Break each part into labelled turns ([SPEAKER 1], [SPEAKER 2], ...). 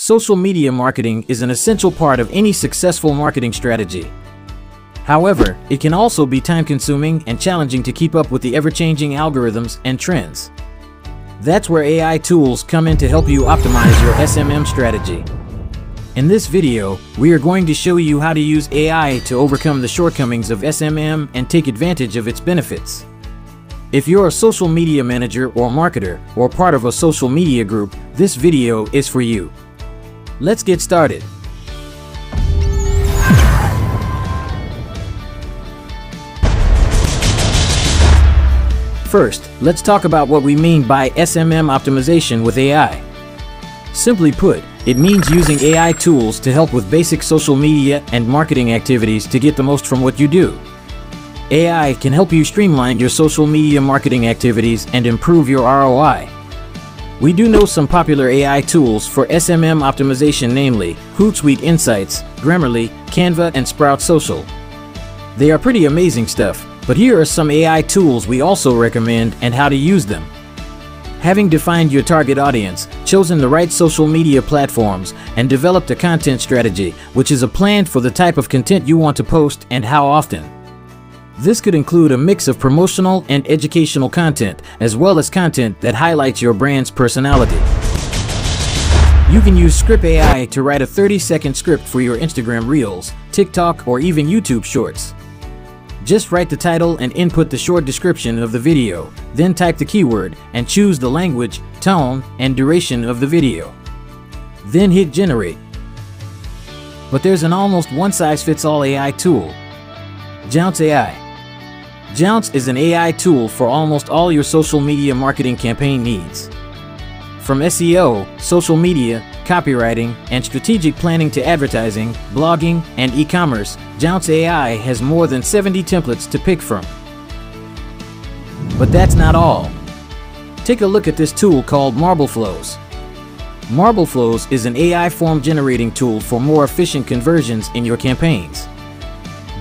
[SPEAKER 1] social media marketing is an essential part of any successful marketing strategy. However, it can also be time-consuming and challenging to keep up with the ever-changing algorithms and trends. That's where AI tools come in to help you optimize your SMM strategy. In this video, we are going to show you how to use AI to overcome the shortcomings of SMM and take advantage of its benefits. If you're a social media manager or marketer or part of a social media group, this video is for you. Let's get started. First, let's talk about what we mean by SMM optimization with AI. Simply put, it means using AI tools to help with basic social media and marketing activities to get the most from what you do. AI can help you streamline your social media marketing activities and improve your ROI. We do know some popular AI tools for SMM optimization, namely Hootsuite Insights, Grammarly, Canva, and Sprout Social. They are pretty amazing stuff, but here are some AI tools we also recommend and how to use them. Having defined your target audience, chosen the right social media platforms, and developed a content strategy, which is a plan for the type of content you want to post and how often. This could include a mix of promotional and educational content, as well as content that highlights your brand's personality. You can use Script AI to write a 30-second script for your Instagram Reels, TikTok, or even YouTube Shorts. Just write the title and input the short description of the video, then type the keyword and choose the language, tone, and duration of the video. Then hit generate. But there's an almost one-size-fits-all AI tool. Jounce AI. Jounce is an AI tool for almost all your social media marketing campaign needs. From SEO, social media, copywriting, and strategic planning to advertising, blogging, and e-commerce, Jounce AI has more than 70 templates to pick from. But that's not all. Take a look at this tool called MarbleFlows. MarbleFlows is an AI form generating tool for more efficient conversions in your campaigns.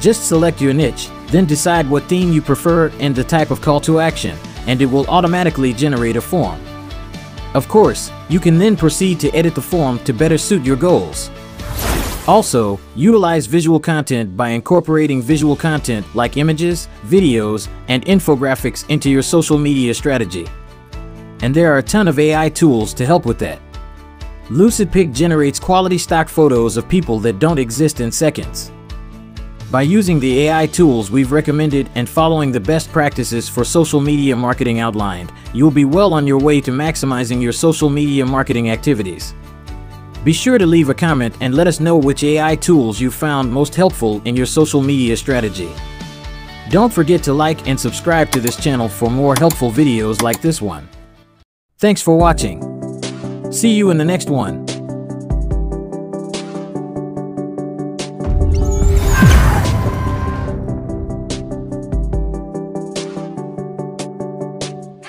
[SPEAKER 1] Just select your niche, then decide what theme you prefer and the type of call to action, and it will automatically generate a form. Of course, you can then proceed to edit the form to better suit your goals. Also, utilize visual content by incorporating visual content like images, videos, and infographics into your social media strategy. And there are a ton of AI tools to help with that. LucidPic generates quality stock photos of people that don't exist in seconds. By using the AI tools we've recommended and following the best practices for social media marketing outlined, you'll be well on your way to maximizing your social media marketing activities. Be sure to leave a comment and let us know which AI tools you found most helpful in your social media strategy. Don't forget to like and subscribe to this channel for more helpful videos like this one. Thanks for watching. See you in the next one.